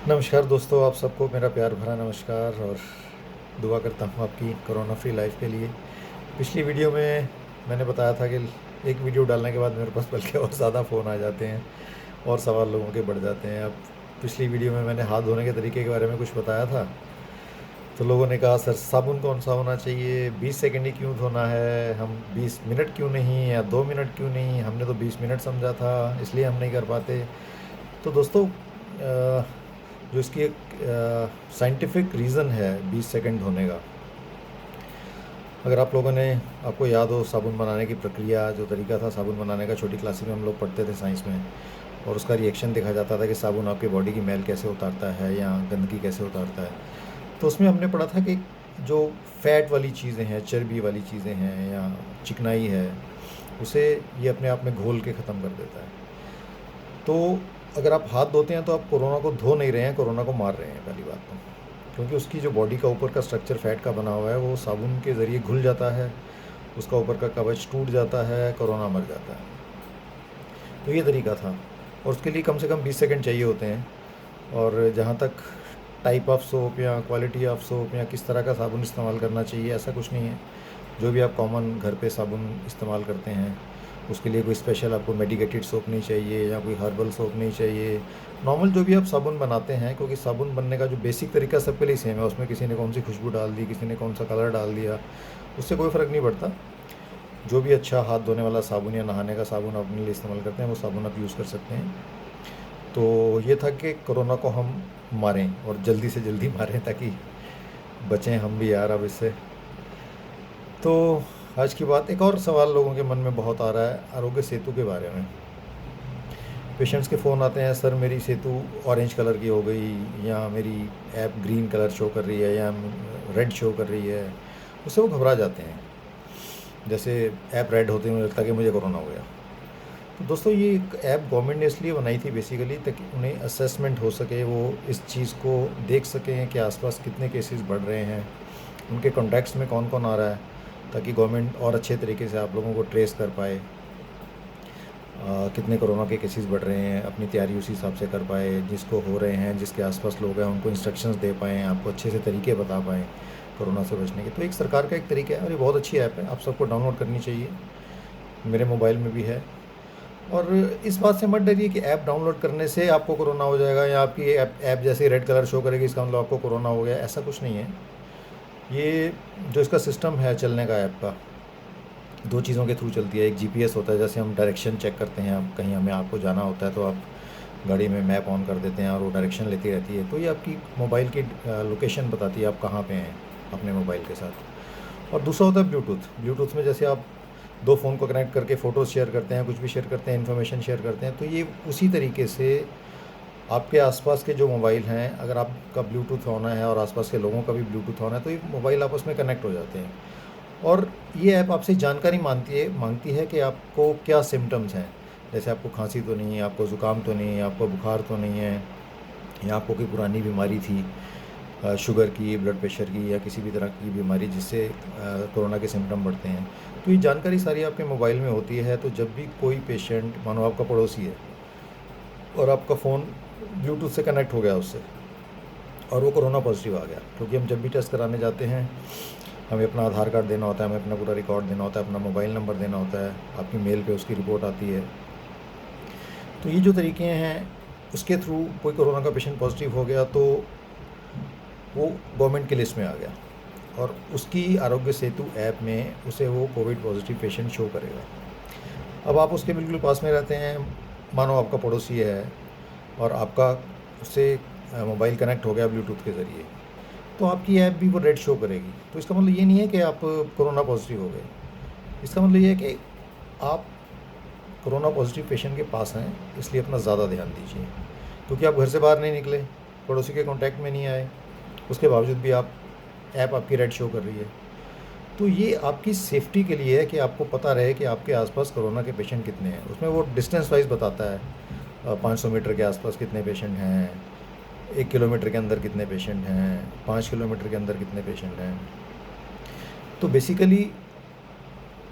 नमस्कार दोस्तों, आप सबको मेरा प्यार भरा नमस्कार और दुआ करता हूँ आपकी कोरोना फ्री लाइफ के लिए। पिछली वीडियो में मैंने बताया था कि एक वीडियो डालने के बाद मेरे पास बल्कि और ज़्यादा फ़ोन आ जाते हैं और सवाल लोगों के बढ़ जाते हैं। अब पिछली वीडियो में मैंने हाथ धोने के तरीके के बारे में कुछ बताया था, तो लोगों ने कहा सर साबुन कौन सा होना चाहिए, 20 सेकंड ही क्यों धोना है, हम 20 मिनट क्यों नहीं या 2 मिनट क्यों नहीं, हमने तो 20 मिनट समझा था इसलिए हम नहीं कर पाते। तो दोस्तों, जो इसकी एक साइंटिफिक रीज़न है 20 सेकंड होने का। अगर आप लोगों ने, आपको याद हो साबुन बनाने की प्रक्रिया, जो तरीका था साबुन बनाने का, छोटी क्लास में हम लोग पढ़ते थे साइंस में, और उसका रिएक्शन देखा जाता था कि साबुन आपके बॉडी की मैल कैसे उतारता है या गंदगी कैसे उतारता है। तो उसमें हमने पढ़ा था कि जो फैट वाली चीज़ें हैं, चर्बी वाली चीज़ें हैं या चिकनाई है, उसे ये अपने आप में घोल के ख़त्म कर देता है। तो अगर आप हाथ धोते हैं तो आप कोरोना को धो नहीं रहे हैं, कोरोना को मार रहे हैं, पहली बात तो। क्योंकि उसकी जो बॉडी का ऊपर का स्ट्रक्चर फैट का बना हुआ है वो साबुन के ज़रिए घुल जाता है, उसका ऊपर का कवच टूट जाता है, कोरोना मर जाता है। तो ये तरीका था, और उसके लिए कम से कम 20 सेकंड चाहिए होते हैं। और जहाँ तक टाइप ऑफ सोप या क्वालिटी ऑफ सोप या किस तरह का साबुन इस्तेमाल करना चाहिए, ऐसा कुछ नहीं है। जो भी आप कॉमन घर पे साबुन इस्तेमाल करते हैं, उसके लिए कोई स्पेशल आपको मेडिकेटेड सोप नहीं चाहिए या कोई हर्बल सोप नहीं चाहिए। नॉर्मल जो भी आप साबुन बनाते हैं, क्योंकि साबुन बनने का जो बेसिक तरीका सबके लिए सेम है, उसमें किसी ने कौन सी खुशबू डाल दी, किसी ने कौन सा कलर डाल दिया, उससे कोई फ़र्क नहीं पड़ता। जो भी अच्छा हाथ धोने वाला साबुन या नहाने का साबुन आप अपने लिए इस्तेमाल करते हैं, वो साबुन आप यूज़ कर सकते हैं। तो ये था कि कोरोना को हम मारें और जल्दी से जल्दी मारें, ताकि बचें हम भी यार अब इससे। तो आज की बात, एक और सवाल लोगों के मन में बहुत आ रहा है आरोग्य सेतु के बारे में। पेशेंट्स के फ़ोन आते हैं, सर मेरी सेतु ऑरेंज कलर की हो गई, या मेरी ऐप ग्रीन कलर शो कर रही है, या रेड शो कर रही है। उससे वो घबरा जाते हैं। जैसे ऐप रेड होते हैं, लगता है कि मुझे कोरोना हो गया। तो दोस्तों, ये एक ऐप गवर्नमेंट ने इसलिए बनाई थी बेसिकली, ताकि उन्हें असेसमेंट हो सके, वो इस चीज़ को देख सकें कि आसपास कितने केसेस बढ़ रहे हैं, उनके कॉन्टैक्ट्स में कौन कौन आ रहा है, ताकि गवर्नमेंट और अच्छे तरीके से आप लोगों को ट्रेस कर पाए। कितने कोरोना के केसेस बढ़ रहे हैं, अपनी तैयारी उसी हिसाब से कर पाए, जिसको हो रहे हैं, जिसके आसपास लोग हैं, उनको इंस्ट्रक्शंस दे पाएँ, आपको अच्छे से तरीके बता पाएँ कोरोना से बचने के। तो एक सरकार का एक तरीका है, और ये बहुत अच्छी ऐप है, आप सबको डाउनलोड करनी चाहिए। मेरे मोबाइल में भी है। और इस बात से मत डरिए कि ऐप डाउनलोड करने से आपको कोरोना हो जाएगा, या आपकी ऐप जैसे रेड कलर शो करेगी इसका मतलब आपको कोरोना हो गया, ऐसा कुछ नहीं है। ये जो इसका सिस्टम है चलने का ऐप का, दो चीज़ों के थ्रू चलती है। एक जीपीएस होता है, जैसे हम डायरेक्शन चेक करते हैं, आप कहीं हमें आपको जाना होता है तो आप गाड़ी में मैप ऑन कर देते हैं और वो डायरेक्शन लेती रहती है, तो ये आपकी मोबाइल की लोकेशन बताती है आप कहाँ पे हैं अपने मोबाइल के साथ। और दूसरा होता है ब्लूटूथ। ब्लूटूथ में जैसे आप दो फ़ोन को कनेक्ट करके फ़ोटोज़ शेयर करते हैं, कुछ भी शेयर करते हैं, इन्फॉर्मेशन शेयर करते हैं, तो ये उसी तरीके से आपके आसपास के जो मोबाइल हैं, अगर आपका ब्लूटूथ ऑन है और आसपास के लोगों का भी ब्लूटूथ ऑन है, तो ये मोबाइल आपस में कनेक्ट हो जाते हैं। और ये ऐप आपसे जानकारी मांगती है कि आपको क्या सिम्टम्स हैं। जैसे आपको खांसी तो नहीं है, आपको ज़ुकाम तो नहीं है, आपको बुखार तो नहीं है, या आपको कोई पुरानी बीमारी थी, शुगर की, ब्लड प्रेशर की, या किसी भी तरह की बीमारी जिससे कोरोना के सिम्टम बढ़ते हैं। तो ये जानकारी सारी आपके मोबाइल में होती है। तो जब भी कोई पेशेंट, मानो आपका पड़ोसी है और आपका फ़ोन ब्लूटूथ से कनेक्ट हो गया उससे, और वो कोरोना पॉजिटिव आ गया, क्योंकि हम जब भी टेस्ट कराने जाते हैं हमें अपना आधार कार्ड देना होता है, हमें अपना पूरा रिकॉर्ड देना होता है, अपना मोबाइल नंबर देना होता है, आपकी मेल पे उसकी रिपोर्ट आती है। तो ये जो तरीके हैं, उसके थ्रू कोई कोरोना का पेशेंट पॉजिटिव हो गया तो वो गवर्नमेंट की लिस्ट में आ गया, और उसकी आरोग्य सेतु ऐप में उसे वो कोविड पॉजिटिव पेशेंट शो करेगा। अब आप उसके बिल्कुल पास में रहते हैं, मानो आपका पड़ोसी है और आपका उससे मोबाइल कनेक्ट हो गया ब्लूटूथ के ज़रिए, तो आपकी ऐप भी वो रेड शो करेगी। तो इसका मतलब ये नहीं है कि आप कोरोना पॉजिटिव हो गए, इसका मतलब ये है कि आप कोरोना पॉजिटिव पेशेंट के पास हैं, इसलिए अपना ज़्यादा ध्यान दीजिए। क्योंकि आप घर से बाहर नहीं निकले, पड़ोसी के कांटेक्ट में नहीं आए, उसके बावजूद भी आप ऐप आपकी रेड शो कर रही है। तो ये आपकी सेफ्टी के लिए है कि आपको पता रहे कि आपके आसपास कोरोना के पेशेंट कितने हैं। उसमें वो डिस्टेंस वाइज बताता है, 500 मीटर के आसपास कितने पेशेंट हैं, 1 किलोमीटर के अंदर कितने पेशेंट हैं, 5 किलोमीटर के अंदर कितने पेशेंट हैं। तो बेसिकली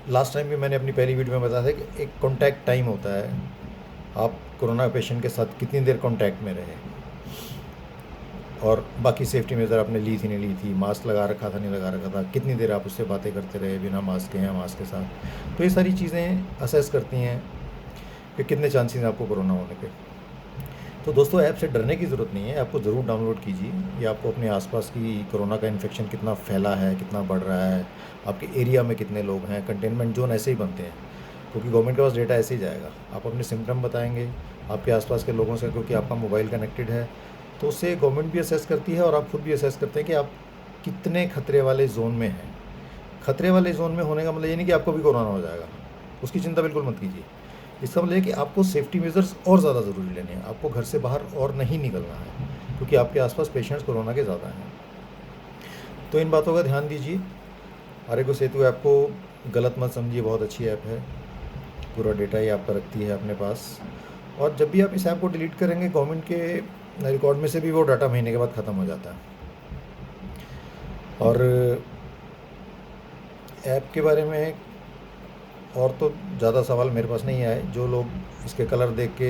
लास्ट टाइम भी मैंने अपनी पहली वीडियो में बताया था कि एक कॉन्टैक्ट टाइम होता है, आप कोरोना पेशेंट के साथ कितनी देर कॉन्टैक्ट में रहे। और बाकी सेफ्टी मेजर आपने ली थी नहीं ली थी, मास्क लगा रखा था नहीं लगा रखा था, कितनी देर आप उससे बातें करते रहे बिना मास्क के या मास्क के साथ। तो ये सारी चीज़ें असेस करती हैं कि कितने चांसेस हैं आपको कोरोना होने के। तो दोस्तों, ऐप से डरने की ज़रूरत नहीं है, आपको ज़रूर डाउनलोड कीजिए। ये आपको अपने आसपास की कोरोना का इन्फेक्शन कितना फैला है, कितना बढ़ रहा है, आपके एरिया में कितने लोग हैं, कंटेनमेंट जोन ऐसे ही बनते हैं, क्योंकि गवर्नमेंट के पास डेटा ऐसे ही जाएगा। आप अपने सिम्टम बताएंगे आपके आसपास के लोगों से, क्योंकि आपका मोबाइल कनेक्टेड है, तो उससे गवर्नमेंट भी असेस करती है और आप खुद भी असेस करते हैं कि आप कितने खतरे वाले जोन में हैं। खतरे वाले जोन में होने का मतलब ये नहीं कि आपको भी कोरोना हो जाएगा, उसकी चिंता बिल्कुल मत कीजिए। इसका मतलब है कि आपको सेफ्टी मेजर्स और ज़्यादा ज़रूरी लेने हैं, आपको घर से बाहर और नहीं निकलना है, क्योंकि आपके आसपास पेशेंट्स कोरोना के ज़्यादा हैं। तो इन बातों का ध्यान दीजिए। आरोग्य सेतु ऐप को गलत मत समझिए, बहुत अच्छी ऐप है, पूरा डेटा ही आपका रखती है अपने पास। और जब भी आप इस ऐप को डिलीट करेंगे, गवर्नमेंट के रिकॉर्ड में से भी वो डाटा महीने के बाद ख़त्म हो जाता है। और ऐप के बारे में और तो ज़्यादा सवाल मेरे पास नहीं आए। जो लोग इसके कलर देख के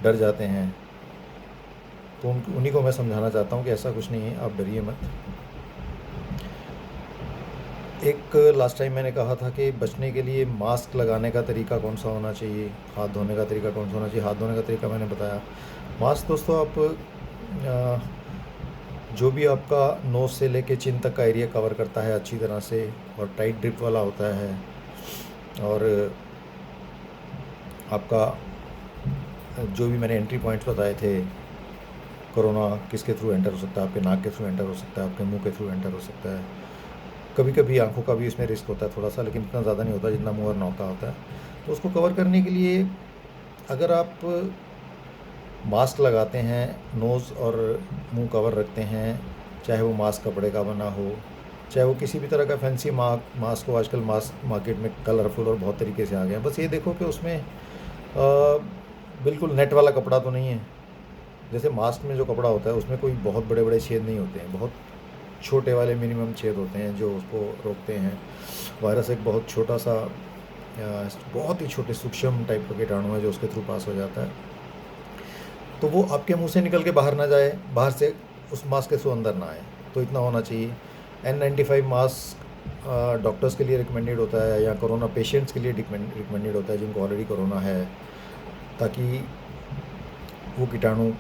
डर जाते हैं, तो उन्हीं को मैं समझाना चाहता हूँ कि ऐसा कुछ नहीं है, आप डरिए मत। एक लास्ट टाइम मैंने कहा था कि बचने के लिए मास्क लगाने का तरीका कौन सा होना चाहिए, हाथ धोने का तरीका कौन सा होना चाहिए। हाथ धोने का तरीका मैंने बताया। मास्क दोस्तों, आप जो भी आपका नोज़ से लेके चिन तक का एरिया कवर करता है अच्छी तरह से, और टाइट ड्रिप वाला होता है, और आपका जो भी मैंने एंट्री पॉइंट्स बताए थे, कोरोना किसके थ्रू एंटर हो सकता है, आपके नाक के थ्रू एंटर हो सकता है, आपके मुंह के थ्रू एंटर हो सकता है, कभी कभी आंखों का भी इसमें रिस्क होता है थोड़ा सा, लेकिन इतना ज़्यादा नहीं होता जितना मुंह और नाक का होता है। तो उसको कवर करने के लिए अगर आप मास्क लगाते हैं, नोज़ और मुंह कवर रखते हैं, चाहे वो मास्क कपड़े का बना हो, चाहे वो किसी भी तरह का फैंसी मास्क हो, आजकल मास्क मार्केट में कलरफुल और बहुत तरीके से आ गए हैं। बस ये देखो कि उसमें बिल्कुल नेट वाला कपड़ा तो नहीं है। जैसे मास्क में जो कपड़ा होता है उसमें कोई बहुत बड़े बड़े छेद नहीं होते हैं, बहुत छोटे वाले मिनिमम छेद होते हैं जो उसको रोकते हैं। वायरस एक बहुत छोटा सा, बहुत ही छोटे सूक्ष्म टाइप का कीटाणु है जो उसके थ्रू पास हो जाता है। तो वो आपके मुंह से निकल के बाहर ना जाए, बाहर से उस मास्क के थ्रू अंदर ना आए, तो इतना होना चाहिए। N95 मास्क डॉक्टर्स के लिए रिकमेंडेड होता है, या कोरोना पेशेंट्स के लिए रिकमेंडेड होता है जिनको ऑलरेडी कोरोना है, ताकि वो कीटाणु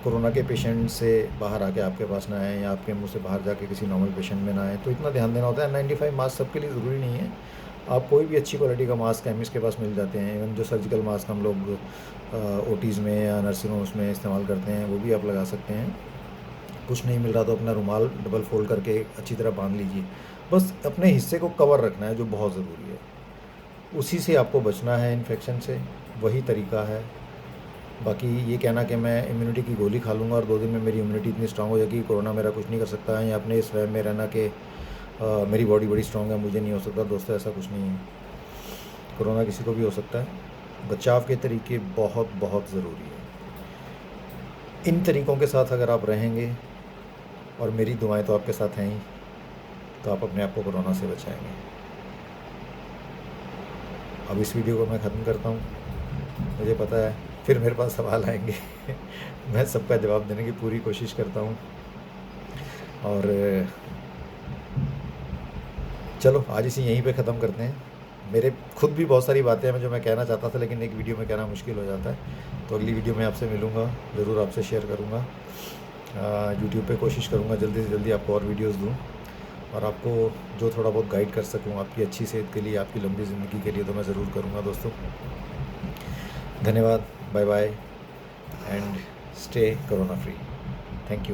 कोरोना के पेशेंट से बाहर आके आपके पास ना आए, या आपके मुंह से बाहर जाके किसी नॉर्मल पेशेंट में ना आए। तो इतना ध्यान देना होता है। N95 मास्क सबके लिए ज़रूरी नहीं है, आप कोई भी अच्छी क्वालिटी का मास्क केमिस्ट के पास मिल जाते हैं। इवन जो सर्जिकल मास्क हम लोग OTs में या नर्सिंग होम्स में इस्तेमाल करते हैं, वो भी आप लगा सकते हैं। कुछ नहीं मिल रहा तो अपना रुमाल डबल फोल्ड करके अच्छी तरह बांध लीजिए। बस अपने हिस्से को कवर रखना है, जो बहुत ज़रूरी है, उसी से आपको बचना है इन्फेक्शन से, वही तरीका है। बाकी ये कहना कि मैं इम्यूनिटी की गोली खा लूँगा और 2 दिन में मेरी इम्यूनिटी इतनी स्ट्रांग हो जाएगी कोरोना मेरा कुछ नहीं कर सकता है, या अपने इस वहम में रहना कि मेरी बॉडी बड़ी स्ट्रांग है मुझे नहीं हो सकता। दोस्तों, ऐसा कुछ नहीं है, कोरोना किसी को भी हो सकता है। बचाव के तरीके बहुत बहुत ज़रूरी है। इन तरीक़ों के साथ अगर आप रहेंगे, और मेरी दुआएं तो आपके साथ हैं ही, तो आप अपने आप को कोरोना से बचाएंगे। अब इस वीडियो को मैं ख़त्म करता हूँ। मुझे पता है फिर मेरे पास सवाल आएंगे मैं सबका जवाब देने की पूरी कोशिश करता हूँ। और चलो आज इसे यहीं पे ख़त्म करते हैं। मेरे खुद भी बहुत सारी बातें हैं जो मैं कहना चाहता था, लेकिन एक वीडियो में कहना मुश्किल हो जाता है। तो अगली वीडियो में आपसे मिलूँगा, ज़रूर आपसे शेयर करूँगा। यूट्यूब पे कोशिश करूँगा जल्दी से जल्दी आपको और वीडियोस दूँ, और आपको जो थोड़ा बहुत गाइड कर सकूँ आपकी अच्छी सेहत के लिए, आपकी लंबी ज़िंदगी के लिए, तो मैं ज़रूर करूँगा। दोस्तों, धन्यवाद, bye bye, and stay corona free. Thank you.